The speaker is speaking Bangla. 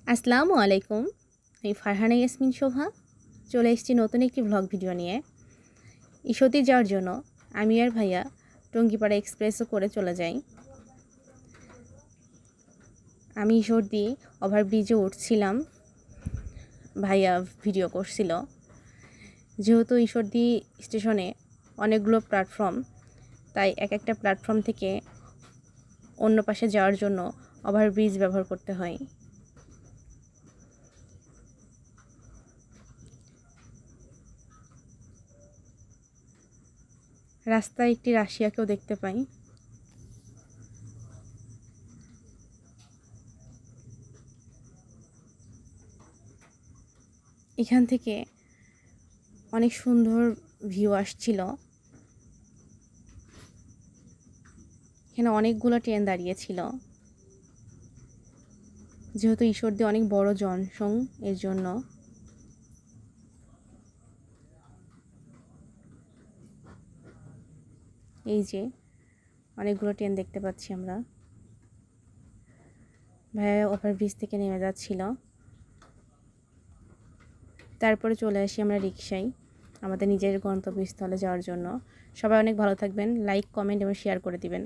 আসসালামু আলাইকুম। আমি ফারহানা ইয়াসমিন শোভা চলে এসেছি নতুন একটি ভ্লগ ভিডিও নিয়ে। ঈশ্বরদী যাওয়ার জন্য আমি আর ভাইয়া টঙ্গিপাড়া এক্সপ্রেসও করে চলে যাই। আমি ঈশ্বরদী ওভারব্রিজে উঠছিলাম, ভাইয়া ভিডিও করছিল। যেহেতু ঈশ্বরদী স্টেশনে অনেকগুলো প্ল্যাটফর্ম, তাই এক একটা প্ল্যাটফর্ম থেকে অন্য পাশে যাওয়ার জন্য ওভারব্রিজ ব্যবহার করতে হয়। রাস্তায় একটি রাশিয়াকেও দেখতে পাই। এখান থেকে অনেক সুন্দর ভিউ আসছিল। এখানে অনেকগুলো ট্রেন দাঁড়িয়েছিল। যেহেতু ঈশ্বরদী অনেক বড় জনসং, এর জন্য এই যে অনেকগুলো ট্রেন দেখতে পাচ্ছি আমরা। ভাইয়া ওভারব্রিজ থেকে নেমে যাচ্ছিল। তারপরে চলে আসি আমরা রিকশায় আমাদের নিজের গন্তব্যস্থলে যাওয়ার জন্য। সবাই অনেক ভালো থাকবেন, লাইক, কমেন্ট এবং শেয়ার করে দিবেন।